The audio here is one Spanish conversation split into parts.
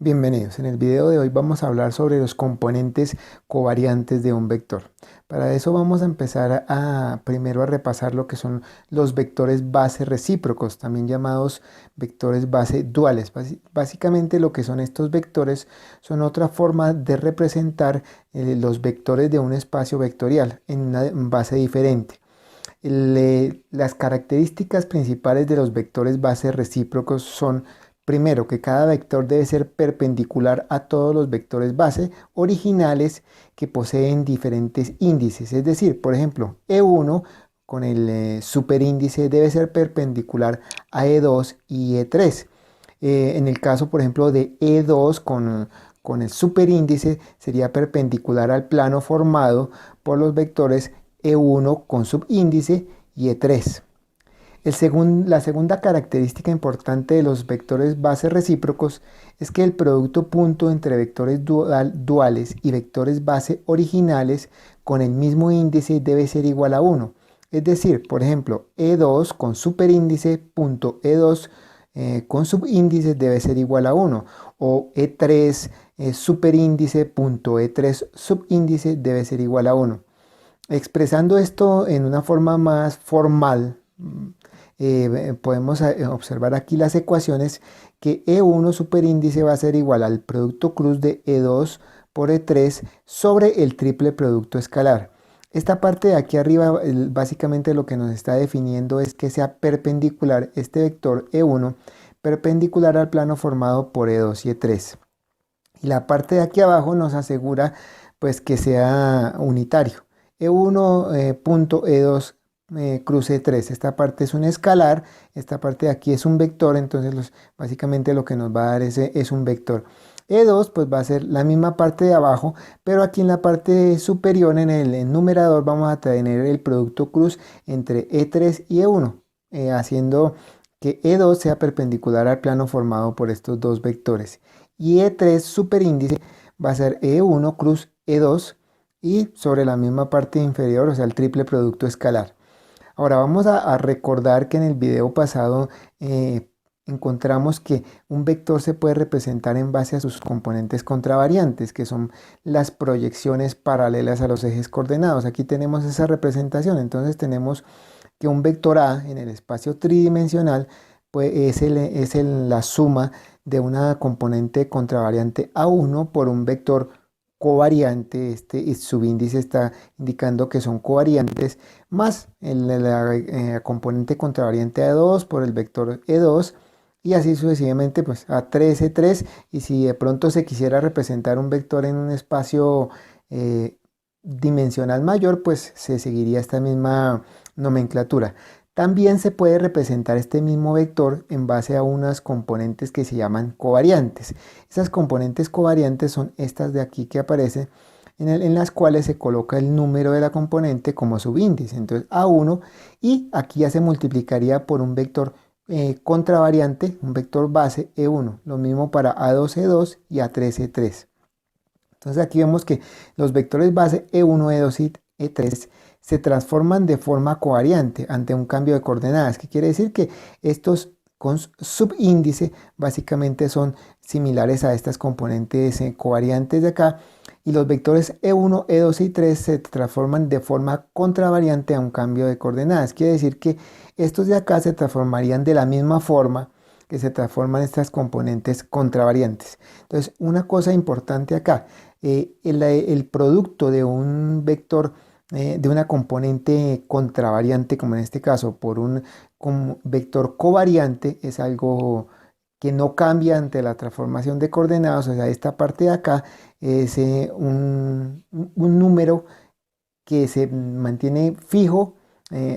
Bienvenidos. En el video de hoy vamos a hablar sobre los componentes covariantes de un vector. Para eso vamos a empezar primero a repasar lo que son los vectores base recíprocos, también llamados vectores base duales. Básicamente lo que son estos vectores son otra forma de representar los vectores de un espacio vectorial en una base diferente. Las características principales de los vectores base recíprocos son: primero, que cada vector debe ser perpendicular a todos los vectores base originales que poseen diferentes índices. Es decir, por ejemplo, E1 con el superíndice debe ser perpendicular a E2 y E3. En el caso, por ejemplo, de E2 con el superíndice sería perpendicular al plano formado por los vectores E1 con subíndice y E3. La segunda característica importante de los vectores base recíprocos es que el producto punto entre vectores duales y vectores base originales con el mismo índice debe ser igual a 1. Es decir, por ejemplo, E2 con superíndice punto E2 con subíndice debe ser igual a 1, o E3 superíndice punto E3 subíndice debe ser igual a 1. Expresando esto en una forma más formal, podemos observar aquí las ecuaciones que E1 superíndice va a ser igual al producto cruz de E2 por E3 sobre el triple producto escalar. Esta parte de aquí arriba básicamente lo que nos está definiendo es que sea perpendicular este vector E1 perpendicular al plano formado por E2 y E3. Y la parte de aquí abajo nos asegura pues que sea unitario. E1 punto E2 cruce 3. Esta parte es un escalar, esta parte de aquí es un vector, entonces básicamente lo que nos va a dar es un vector. E2 pues va a ser la misma parte de abajo, pero aquí en la parte superior en el numerador vamos a tener el producto cruz entre E3 y E1, haciendo que E2 sea perpendicular al plano formado por estos dos vectores. Y E3 superíndice va a ser E1 cruz E2 y sobre la misma parte inferior, o sea el triple producto escalar. Ahora vamos a recordar que en el video pasado encontramos que un vector se puede representar en base a sus componentes contravariantes, que son las proyecciones paralelas a los ejes coordenados. Aquí tenemos esa representación, entonces tenemos que un vector A en el espacio tridimensional pues, es la suma de una componente contravariante A1 por un vector covariante, este subíndice está indicando que son covariantes, más la componente contravariante A2 por el vector E2, y así sucesivamente pues A3, E3, y si de pronto se quisiera representar un vector en un espacio dimensional mayor, pues se seguiría esta misma nomenclatura. También se puede representar este mismo vector en base a unas componentes que se llaman covariantes. Esas componentes covariantes son estas de aquí que aparecen, en las cuales se coloca el número de la componente como subíndice. Entonces A1, y aquí ya se multiplicaría por un vector contravariante, un vector base E1. Lo mismo para A2, E2 y A3, E3. Entonces aquí vemos que los vectores base E1, E2 y E3 se transforman de forma covariante ante un cambio de coordenadas, que quiere decir que estos con subíndice básicamente son similares a estas componentes covariantes de acá, y los vectores E1, E2 y 3 se transforman de forma contravariante a un cambio de coordenadas. Quiere decir que estos de acá se transformarían de la misma forma que se transforman estas componentes contravariantes. Entonces, una cosa importante acá, el producto de un vector de una componente contravariante, como en este caso, por un vector covariante, es algo que no cambia ante la transformación de coordenadas. O sea, esta parte de acá es un número que se mantiene fijo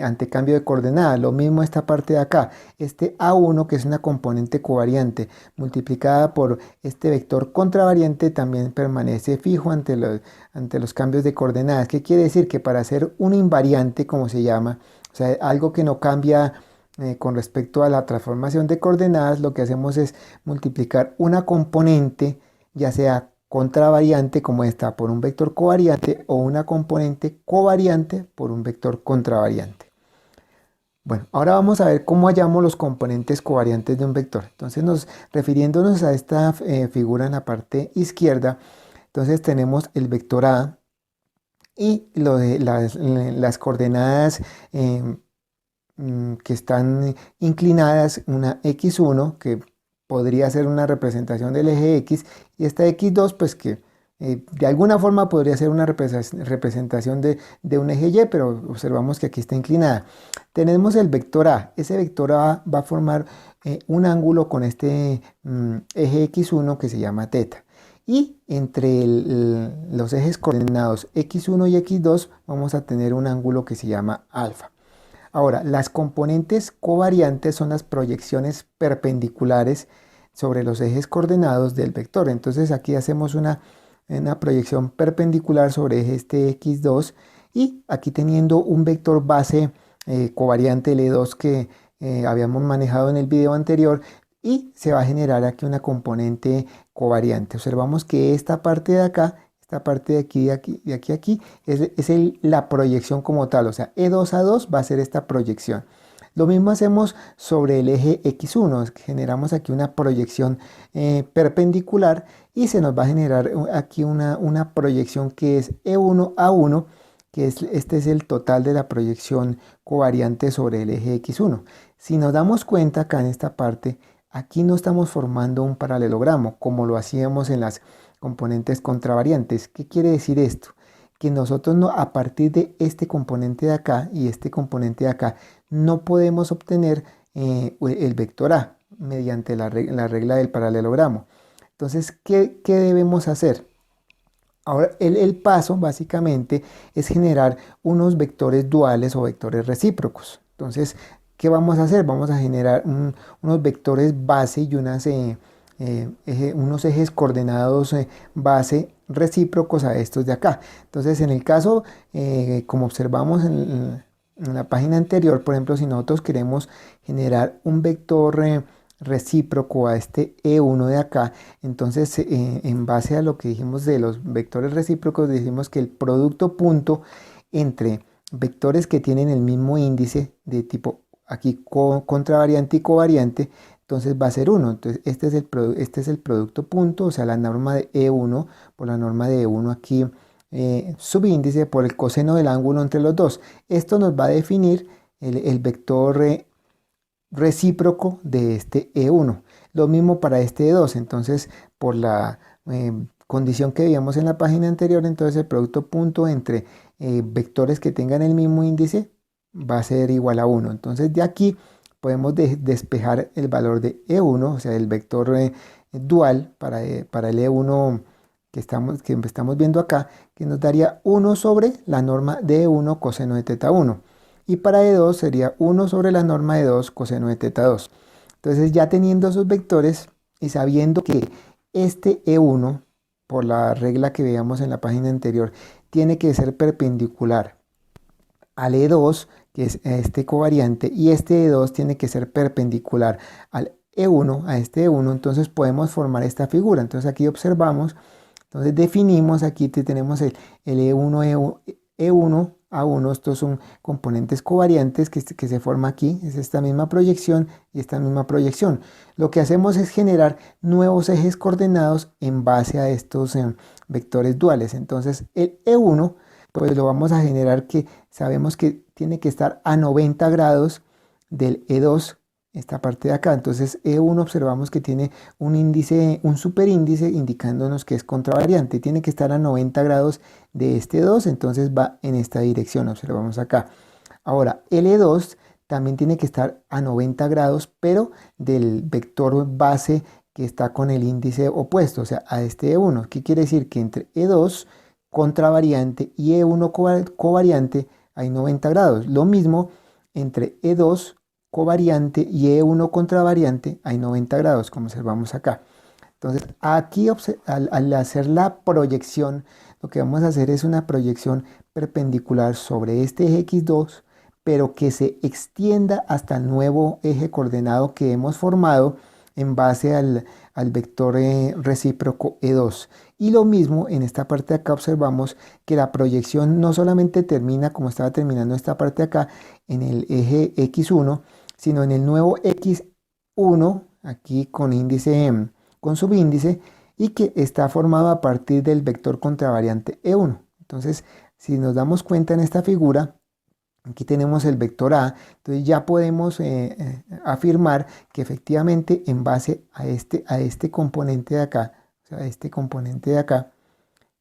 ante cambio de coordenadas. Lo mismo esta parte de acá, este A1, que es una componente covariante multiplicada por este vector contravariante, también permanece fijo ante los cambios de coordenadas. ¿Qué quiere decir? Que para hacer un invariante, como se llama, o sea, algo que no cambia con respecto a la transformación de coordenadas, lo que hacemos es multiplicar una componente, ya sea contravariante como esta por un vector covariante, o una componente covariante por un vector contravariante. Bueno, ahora vamos a ver cómo hallamos los componentes covariantes de un vector. Entonces, refiriéndonos a esta figura en la parte izquierda, entonces tenemos el vector A y las coordenadas que están inclinadas, una x1 que podría ser una representación del eje X, y esta x2 pues que de alguna forma podría ser una representación de un eje Y, pero observamos que aquí está inclinada. Tenemos el vector A. Ese vector A va a formar un ángulo con este eje x1 que se llama teta. Y entre los ejes coordenados x1 y x2 vamos a tener un ángulo que se llama alfa. Ahora, las componentes covariantes son las proyecciones perpendiculares sobre los ejes coordenados del vector. Entonces aquí hacemos una proyección perpendicular sobre este x2 y aquí teniendo un vector base covariante L2 que habíamos manejado en el video anterior, y se va a generar aquí una componente covariante. Observamos que esta parte de acá, esta parte de aquí, de aquí, es la proyección como tal, o sea, E2 a 2 va a ser esta proyección. Lo mismo hacemos sobre el eje x1, generamos aquí una proyección perpendicular y se nos va a generar aquí una proyección que es E1 a 1, que este es el total de la proyección covariante sobre el eje x1. Si nos damos cuenta acá en esta parte, aquí no estamos formando un paralelogramo como lo hacíamos en las componentes contravariantes. ¿Qué quiere decir esto? Que nosotros no, a partir de este componente de acá y este componente de acá, no podemos obtener el vector A mediante la regla del paralelogramo. Entonces, ¿qué debemos hacer? Ahora, el paso básicamente es generar unos vectores duales o vectores recíprocos. Entonces, ¿qué vamos a hacer? Vamos a generar unos vectores base y unos ejes coordenados base recíprocos a estos de acá. Entonces, en el caso, como observamos en la página anterior, por ejemplo, si nosotros queremos generar un vector recíproco a este E1 de acá, entonces en base a lo que dijimos de los vectores recíprocos, decimos que el producto punto entre vectores que tienen el mismo índice de tipo aquí contravariante y covariante, entonces va a ser 1. Entonces este es el producto punto, o sea, la norma de E1 por la norma de E1 aquí, subíndice por el coseno del ángulo entre los dos. Esto nos va a definir el vector recíproco de este E1. Lo mismo para este E2. Entonces, por la condición que veíamos en la página anterior, entonces el producto punto entre vectores que tengan el mismo índice va a ser igual a 1. Entonces, de aquí podemos despejar el valor de E1, o sea, el vector dual para el E1 que estamos viendo acá, que nos daría 1 sobre la norma de E1 coseno de teta 1. Y para E2 sería 1 sobre la norma de 2 coseno de teta 2. Entonces, ya teniendo esos vectores y sabiendo que este E1, por la regla que veíamos en la página anterior, tiene que ser perpendicular al E2, que es este covariante, y este E2 tiene que ser perpendicular al E1, a este E1, entonces podemos formar esta figura. Entonces aquí observamos, entonces definimos, aquí tenemos el E1, E1 A1, estos son componentes covariantes que se forma aquí, es esta misma proyección y esta misma proyección. Lo que hacemos es generar nuevos ejes coordenados en base a estos vectores duales. Entonces el E1 pues lo vamos a generar, que sabemos que tiene que estar a 90 grados del E2, esta parte de acá. Entonces E1 observamos que tiene un índice, un superíndice indicándonos que es contravariante. Tiene que estar a 90 grados de este 2, entonces va en esta dirección, observamos acá. Ahora, L2 también tiene que estar a 90 grados, pero del vector base que está con el índice opuesto, o sea, a este E1. ¿Qué quiere decir? Que entre E2 contravariante y E1 covariante hay 90 grados. Lo mismo entre E2 covariante y E1 contravariante hay 90 grados, como observamos acá. Entonces, aquí al hacer la proyección, lo que vamos a hacer es una proyección perpendicular sobre este eje X2, pero que se extienda hasta el nuevo eje coordenado que hemos formado, en base al vector recíproco E2. Y lo mismo en esta parte de acá observamos que la proyección no solamente termina como estaba terminando esta parte de acá en el eje X1, sino en el nuevo X1, aquí con índice, con subíndice, y que está formado a partir del vector contravariante E1. Entonces, si nos damos cuenta en esta figura, aquí tenemos el vector A, entonces ya podemos afirmar que efectivamente en base a este componente de acá, o sea, a este componente de acá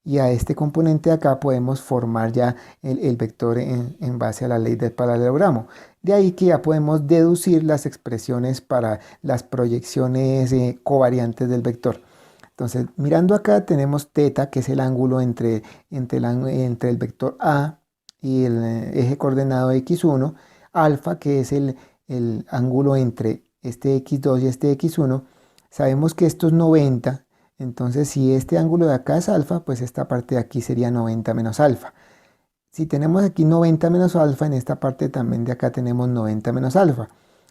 y a este componente de acá podemos formar ya el vector en base a la ley del paralelogramo. De ahí que ya podemos deducir las expresiones para las proyecciones covariantes del vector. Entonces, mirando acá tenemos θ, que es el ángulo entre el vector A y el eje coordenado X1, alfa, que es el ángulo entre este X2 y este X1. Sabemos que esto es 90, entonces si este ángulo de acá es alfa, pues esta parte de aquí sería 90 menos alfa. Si tenemos aquí 90 menos alfa, en esta parte también de acá tenemos 90 menos alfa.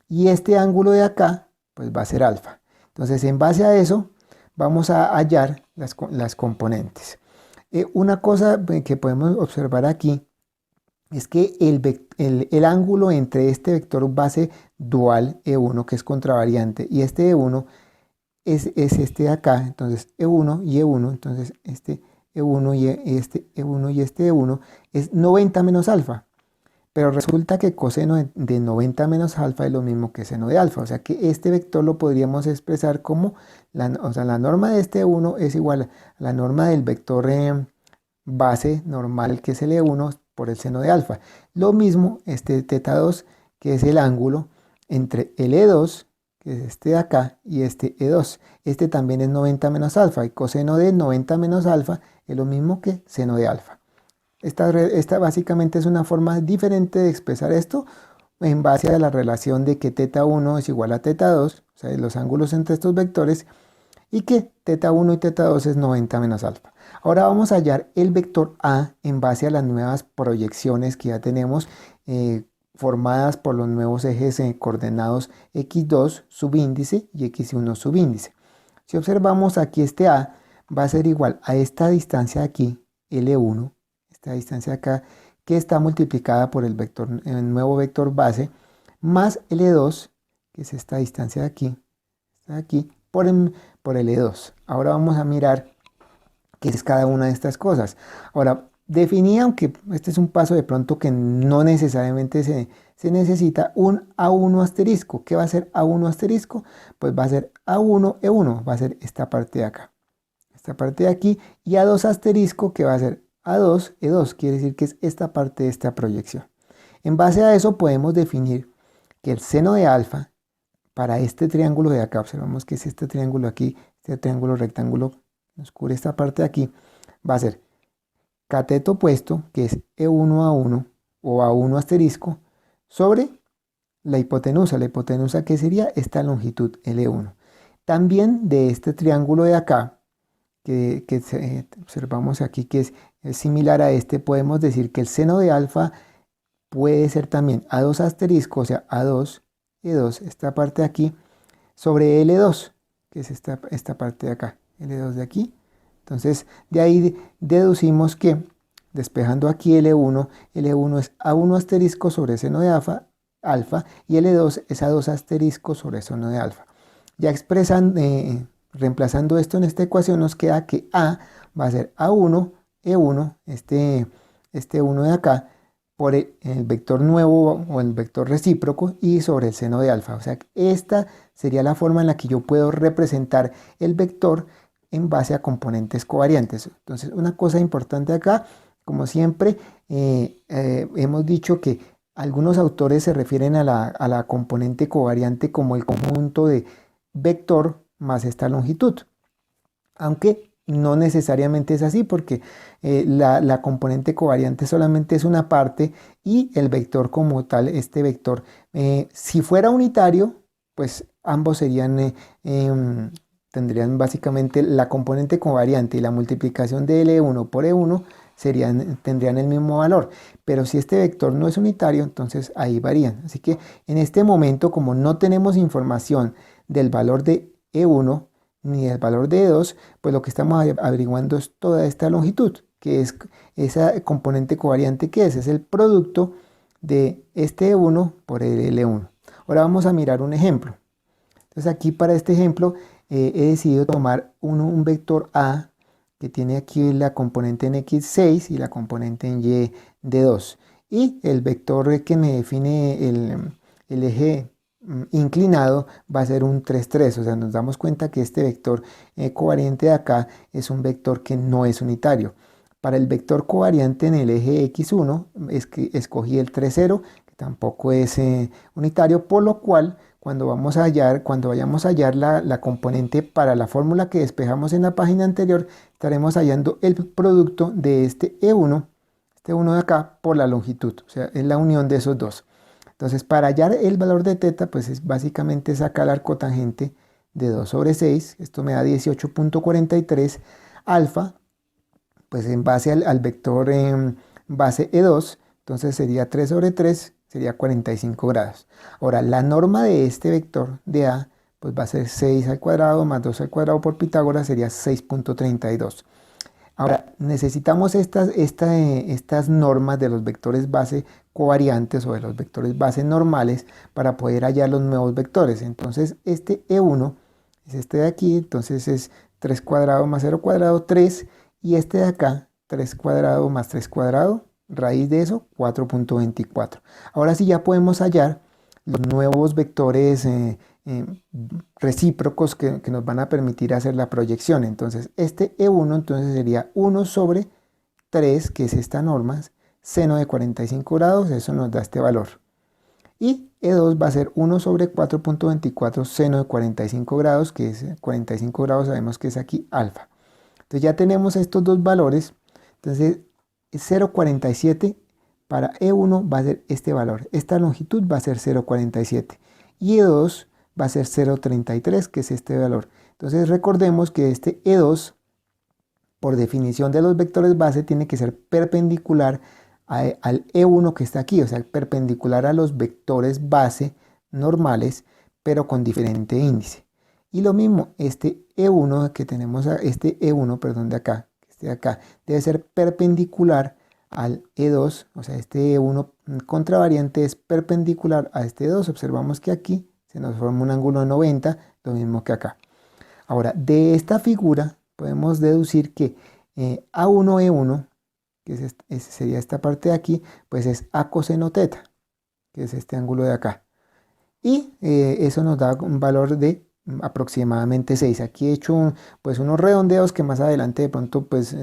Y este ángulo de acá, pues va a ser alfa. Entonces, en base a eso, vamos a hallar las componentes. Una cosa que podemos observar aquí es que el ángulo entre este vector base dual E1, que es contravariante, y este E1 es este de acá. Entonces E1 y E1, entonces este E1 y este E1 y este E1 es 90 menos alfa. Pero resulta que coseno de 90 menos alfa es lo mismo que seno de alfa. O sea que este vector lo podríamos expresar como, la norma de este E1 es igual a la norma del vector base normal, que es el E1, por el seno de alfa. Lo mismo este θ2, que es el ángulo entre el E2, que es este de acá, y este E2. Este también es 90 menos alfa, y coseno de 90 menos alfa es lo mismo que seno de alfa. Esta básicamente es una forma diferente de expresar esto en base a la relación de que θ1 es igual a θ2, o sea, los ángulos entre estos vectores, y que θ1 y θ2 es 90 menos alfa. Ahora vamos a hallar el vector A en base a las nuevas proyecciones que ya tenemos formadas por los nuevos ejes coordenados X2 subíndice y X1 subíndice. Si observamos aquí, este A va a ser igual a esta distancia de aquí, L1, esta distancia acá, que está multiplicada por el nuevo vector base, más L2, que es esta distancia de aquí, por L2. Ahora vamos a mirar qué es cada una de estas cosas. Ahora, definí, aunque este es un paso de pronto que no necesariamente se necesita, un A1 asterisco. ¿Qué va a ser A1 asterisco? Pues va a ser A1 E1, va a ser esta parte de acá, esta parte de aquí, y A2 asterisco, que va a ser A2 E2, quiere decir que es esta parte de esta proyección. En base a eso podemos definir que el seno de alfa para este triángulo de acá, observamos que es este triángulo aquí, este triángulo rectángulo, nos cubre esta parte de aquí, va a ser cateto opuesto, que es E1A1 o A1 asterisco, sobre la hipotenusa que sería esta longitud L1. También de este triángulo de acá, que observamos aquí que es similar a este, podemos decir que el seno de alfa puede ser también A2 asterisco, o sea, A2, E2, esta parte de aquí, sobre L2, que es esta parte de acá, L2 de aquí. Entonces, de ahí deducimos que, despejando aquí L1 es A1 asterisco sobre seno de alfa, y L2 es A2 asterisco sobre seno de alfa. Ya reemplazando esto en esta ecuación, nos queda que A va a ser A1, E1, este 1 de acá, por el vector nuevo o el vector recíproco, y sobre el seno de alfa. O sea, esta sería la forma en la que yo puedo representar el vector en base a componentes covariantes. Entonces, una cosa importante acá, como siempre, hemos dicho que algunos autores se refieren a la componente covariante como el conjunto de vector más esta longitud, aunque no necesariamente es así, porque la componente covariante solamente es una parte, y el vector como tal, este vector, si fuera unitario, pues ambos tendrían básicamente la componente covariante y la multiplicación de L1 por E1 tendrían el mismo valor. Pero si este vector no es unitario, entonces ahí varían. Así que en este momento, como no tenemos información del valor de E1 ni el valor de E2, pues lo que estamos averiguando es toda esta longitud, que es esa componente covariante que es el producto de este E1 por el L1. Ahora vamos a mirar un ejemplo. Entonces aquí para este ejemplo he decidido tomar un vector A que tiene aquí la componente en X6 y la componente en Y de 2. Y el vector que me define el eje inclinado va a ser un 3, 3. O sea, nos damos cuenta que este vector covariante de acá es un vector que no es unitario. Para el vector covariante en el eje X1 es que escogí el 3, 0, que tampoco es unitario, por lo cual cuando vayamos a hallar la componente para la fórmula que despejamos en la página anterior, estaremos hallando el producto de este E1, este 1 de acá, por la longitud. O sea, es la unión de esos dos. Entonces, para hallar el valor de teta, pues es básicamente sacar el arcotangente de 2 sobre 6. Esto me da 18.43 alfa, pues en base al vector en base E2, entonces sería 3 sobre 3, sería 45 grados. Ahora, la norma de este vector de A, pues va a ser 6 al cuadrado más 2 al cuadrado por Pitágoras, sería 6.32. Ahora, necesitamos estas normas de los vectores base covariantes o de los vectores base normales para poder hallar los nuevos vectores. Entonces, este E1 es este de aquí, entonces es 3 cuadrado más 0 cuadrado, 3, y este de acá, 3 cuadrado más 3 cuadrado, raíz de eso, 4.24. Ahora sí ya podemos hallar los nuevos vectores recíprocos que nos van a permitir hacer la proyección. Entonces, este E1 entonces sería 1 sobre 3, que es esta norma, seno de 45 grados, eso nos da este valor. Y E2 va a ser 1 sobre 4.24 seno de 45 grados, que es 45 grados, sabemos que es aquí alfa. Entonces ya tenemos estos dos valores. Entonces 0.47 para E1 va a ser este valor. Esta longitud va a ser 0.47. Y E2 va a ser 0.33, que es este valor. Entonces recordemos que este E2, por definición de los vectores base, tiene que ser perpendicular al E1 que está aquí. O sea, perpendicular a los vectores base normales, pero con diferente índice. Y lo mismo, este E1 que tenemos, este E1, perdón, de acá, este de acá, debe ser perpendicular al E2, o sea, este E1 contravariante es perpendicular a este E2. Observamos que aquí se nos forma un ángulo de 90, lo mismo que acá. Ahora, de esta figura podemos deducir que A1E1, que sería esta parte de aquí, pues es A coseno teta, que es este ángulo de acá. Y eso nos da un valor de aproximadamente 6. Aquí he hecho pues unos redondeos que más adelante de pronto pues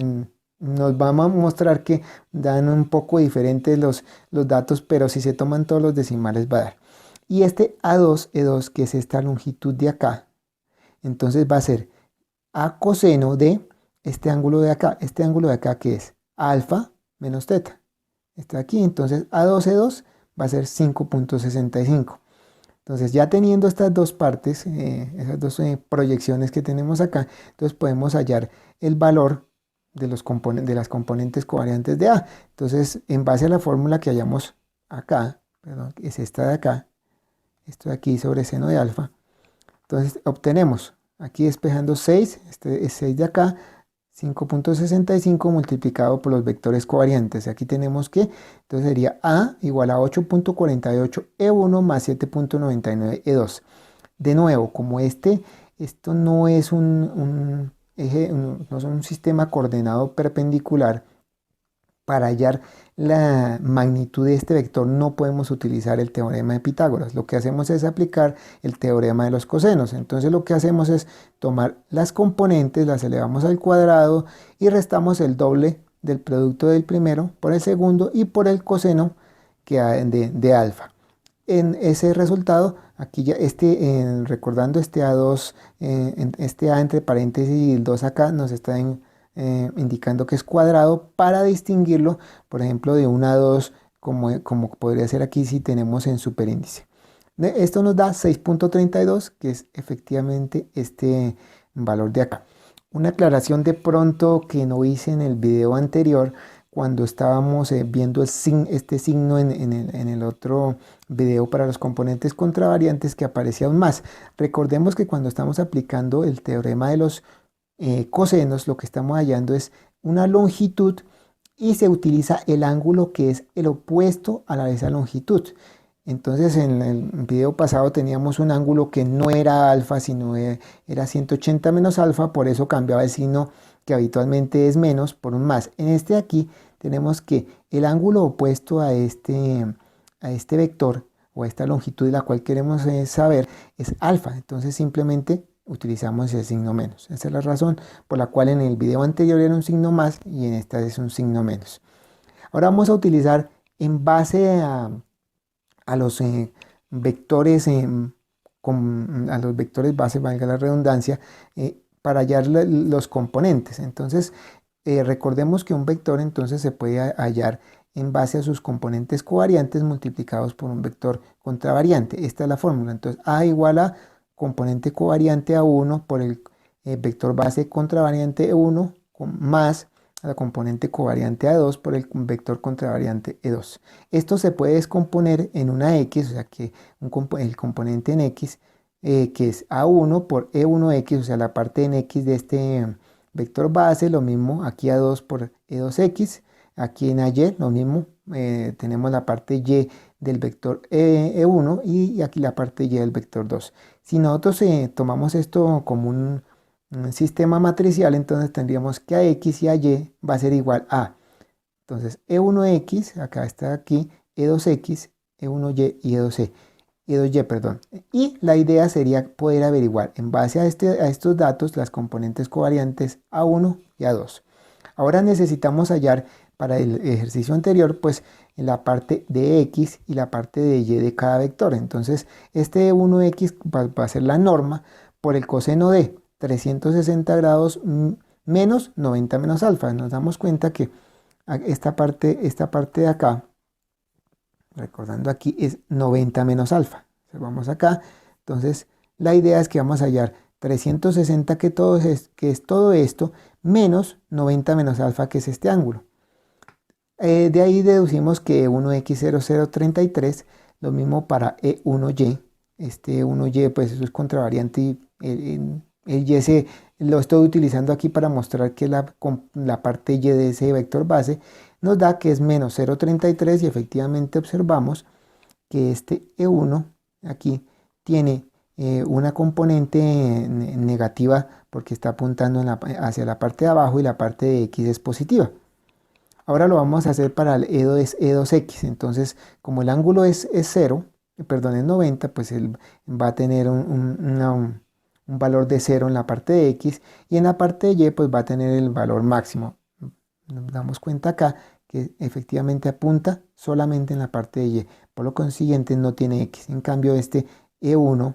nos vamos a mostrar que dan un poco diferentes los datos, pero si se toman todos los decimales va a dar. Y este A2E2, que es esta longitud de acá, entonces va a ser A coseno de este ángulo de acá que es alfa menos teta. Está aquí, entonces A2E2 va a ser 5.65. Entonces ya teniendo estas dos partes, esas dos proyecciones que tenemos acá, entonces podemos hallar el valor de las componentes covariantes de A. Entonces, en base a la fórmula que hallamos acá, perdón, es esta de acá, esto de aquí sobre seno de alfa, entonces obtenemos aquí despejando 6, este es 6 de acá, 5.65 multiplicado por los vectores covariantes. Aquí tenemos que, entonces sería A igual a 8.48 E1 más 7.99 E2. De nuevo, como esto no es un eje, no es un sistema coordenado perpendicular, para hallar la magnitud de este vector no podemos utilizar el teorema de Pitágoras. Lo que hacemos es aplicar el teorema de los cosenos. Entonces lo que hacemos es tomar las componentes, las elevamos al cuadrado y restamos el doble del producto del primero por el segundo y por el coseno que de alfa. En ese resultado, aquí ya recordando este A2, este A entre paréntesis y el 2 acá nos está indicando que es cuadrado para distinguirlo, por ejemplo, de un A2 como podría ser aquí si tenemos en superíndice. Esto nos da 6.32, que es efectivamente este valor de acá. Una aclaración de pronto que no hice en el video anterior, cuando estábamos viendo este signo en el otro video para los componentes contravariantes que aparecía aún más. Recordemos que cuando estamos aplicando el teorema de los cosenos, lo que estamos hallando es una longitud y se utiliza el ángulo que es el opuesto a esa longitud. Entonces en el video pasado teníamos un ángulo que no era alfa, sino era 180 menos alfa, por eso cambiaba el signo que habitualmente es menos por un más. En este de aquí tenemos que el ángulo opuesto a este vector o a esta longitud, la cual queremos saber, es alfa. Entonces simplemente utilizamos el signo menos. Esa es la razón por la cual en el video anterior era un signo más y en esta es un signo menos. Ahora vamos a utilizar en base a los vectores a los vectores base, valga la redundancia, para hallar los componentes. Entonces recordemos que un vector entonces se puede hallar en base a sus componentes covariantes multiplicados por un vector contravariante. Esta es la fórmula. Entonces A igual a componente covariante A1 por el vector base contravariante E1 más la componente covariante A2 por el vector contravariante E2. Esto se puede descomponer en una X, o sea que el componente en X, que es A1 por E1X, o sea la parte en X de este vector base, lo mismo aquí A2 por E2X, aquí en AY lo mismo, tenemos la parte Y del vector E1 y aquí la parte Y del vector 2. Si nosotros tomamos esto como un sistema matricial, entonces tendríamos que a X y a Y va a ser igual a, entonces E1X, acá está aquí, E2X, E1Y y E2Y, perdón. Y la idea sería poder averiguar en base a estos datos las componentes covariantes A1 y A2. Ahora necesitamos hallar para el ejercicio anterior, pues en la parte de X y la parte de Y de cada vector. Entonces este E1X va a ser la norma por el coseno de 360 grados menos 90 menos alfa. Nos damos cuenta que esta parte de acá, recordando aquí, es 90 menos alfa. Vamos acá, entonces la idea es que vamos a hallar 360 que es todo esto, menos 90 menos alfa, que es este ángulo. De ahí deducimos que E1X0033, lo mismo para E1Y. Este E1Y pues eso es contravariante y el Y lo estoy utilizando aquí para mostrar que la parte Y de ese vector base nos da que es menos 0,33 y efectivamente observamos que este E1 aquí tiene una componente negativa porque está apuntando hacia la parte de abajo y la parte de X es positiva. Ahora lo vamos a hacer para el E2X, entonces como el ángulo es 0, perdón, es 90, pues él va a tener un valor de 0 en la parte de X y en la parte de Y pues va a tener el valor máximo. Nos damos cuenta acá que efectivamente apunta solamente en la parte de Y, por lo consiguiente no tiene X. En cambio este E1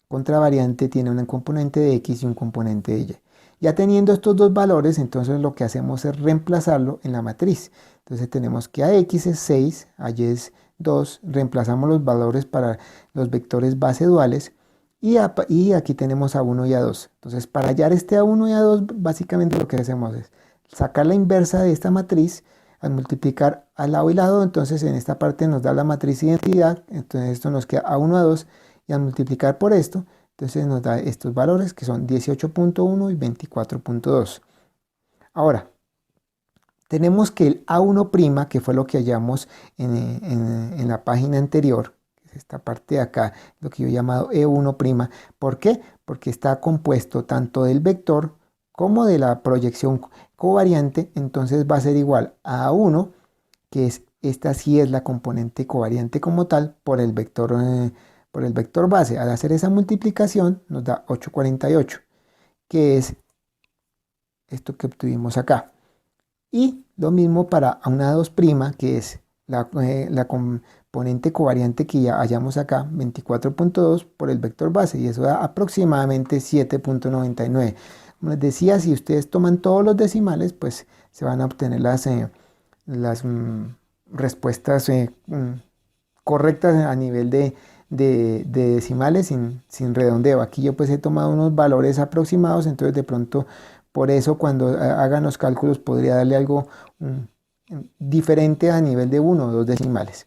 contravariante tiene un componente de X y un componente de Y. Ya teniendo estos dos valores, entonces lo que hacemos es reemplazarlo en la matriz. Entonces tenemos que a X es 6, a Y es 2, reemplazamos los valores para los vectores base duales y aquí tenemos a 1 y a 2. Entonces para hallar este a 1 y a 2, básicamente lo que hacemos es sacar la inversa de esta matriz al multiplicar al lado y lado, entonces en esta parte nos da la matriz identidad, entonces esto nos queda a 1 a 2 y al multiplicar por esto, entonces nos da estos valores que son 18.1 y 24.2. Ahora, tenemos que el A1', que fue lo que hallamos en la página anterior, esta parte de acá, lo que yo he llamado E1'. ¿Por qué? Porque está compuesto tanto del vector como de la proyección covariante, entonces va a ser igual a A1, que es esta sí es la componente covariante como tal, por el vector base. Al hacer esa multiplicación nos da 848, que es esto que obtuvimos acá. Y lo mismo para una 2', que es la componente covariante que ya hallamos acá, 24.2 por el vector base, y eso da aproximadamente 7.99. Como les decía, si ustedes toman todos los decimales, pues se van a obtener las respuestas correctas a nivel de decimales sin redondeo. Aquí yo pues he tomado unos valores aproximados, entonces de pronto por eso cuando hagan los cálculos podría darle algo diferente a nivel de 1 o 2 decimales.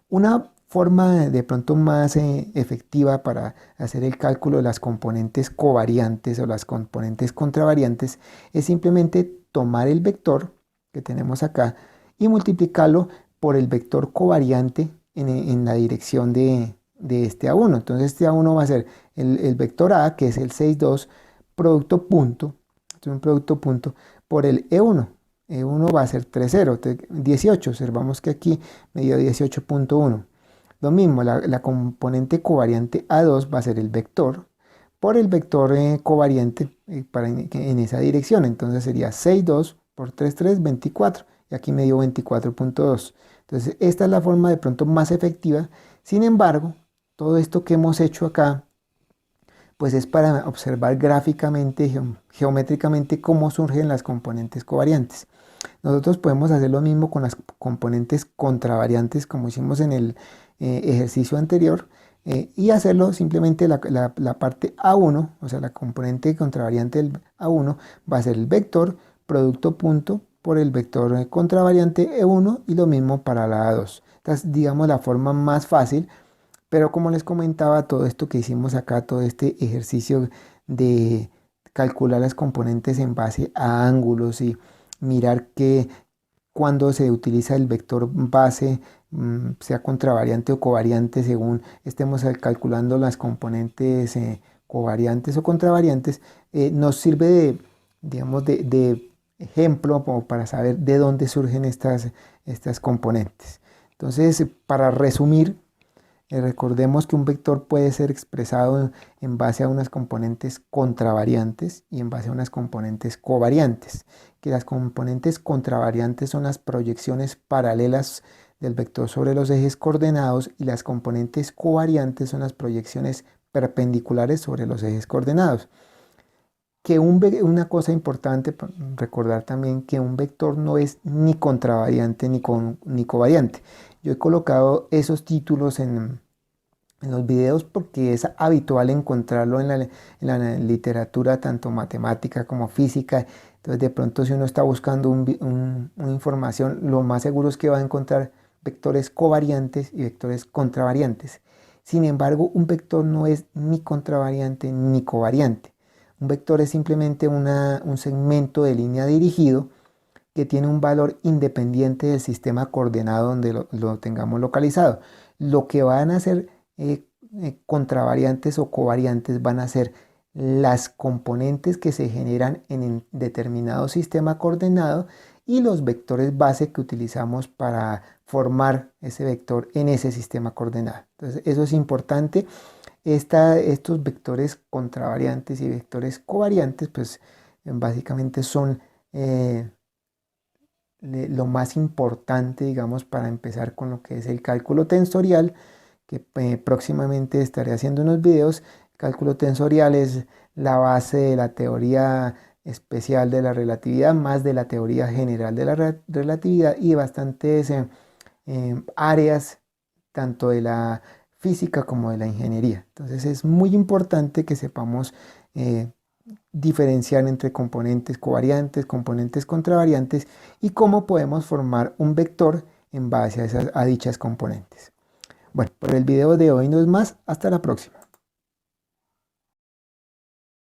Una forma de pronto más efectiva para hacer el cálculo de las componentes covariantes o las componentes contravariantes es simplemente tomar el vector que tenemos acá y multiplicarlo por el vector covariante en la dirección de este A1. Entonces este A1 va a ser el vector A, que es el 6,2, producto punto, es un producto punto, por el E1. E1 va a ser 3,0, 18. Observamos que aquí me dio 18,1. Lo mismo, la componente covariante A2 va a ser el vector por el vector covariante en esa dirección. Entonces sería 6,2 por 3,3, 24. Y aquí me dio 24,2. Entonces esta es la forma de pronto más efectiva. Sin embargo, todo esto que hemos hecho acá, pues es para observar gráficamente, geométricamente, cómo surgen las componentes covariantes. Nosotros podemos hacer lo mismo con las componentes contravariantes, como hicimos en el ejercicio anterior, y hacerlo simplemente la parte A1, o sea, la componente contravariante del A1 va a ser el vector producto punto por el vector contravariante E1 y lo mismo para la A2. Entonces, digamos, la forma más fácil. Pero como les comentaba, todo esto que hicimos acá, todo este ejercicio de calcular las componentes en base a ángulos y mirar que cuando se utiliza el vector base, sea contravariante o covariante, según estemos calculando las componentes covariantes o contravariantes, nos sirve digamos, de ejemplo como para saber de dónde surgen estas componentes. Entonces, para resumir, recordemos que un vector puede ser expresado en base a unas componentes contravariantes y en base a unas componentes covariantes, que las componentes contravariantes son las proyecciones paralelas del vector sobre los ejes coordenados y las componentes covariantes son las proyecciones perpendiculares sobre los ejes coordenados. Una cosa importante recordar también que un vector no es ni contravariante ni covariante. Yo he colocado esos títulos en los videos porque es habitual encontrarlo en la literatura, tanto matemática como física. Entonces, de pronto, si uno está buscando una información, lo más seguro es que va a encontrar vectores covariantes y vectores contravariantes. Sin embargo, un vector no es ni contravariante ni covariante. Un vector es simplemente un segmento de línea dirigido que tiene un valor independiente del sistema coordenado donde lo tengamos localizado. Lo que van a ser contravariantes o covariantes van a ser las componentes que se generan en determinado sistema coordenado y los vectores base que utilizamos para formar ese vector en ese sistema coordenado. Entonces, eso es importante. Estos vectores contravariantes y vectores covariantes, pues básicamente son lo más importante, digamos, para empezar con lo que es el cálculo tensorial, que próximamente estaré haciendo unos videos. El cálculo tensorial es la base de la teoría especial de la relatividad, más de la teoría general de la relatividad y bastantes áreas, tanto de la física como de la ingeniería. Entonces es muy importante que sepamos diferenciar entre componentes covariantes, componentes contravariantes y cómo podemos formar un vector en base a dichas componentes. Bueno, por el video de hoy no es más. Hasta la próxima.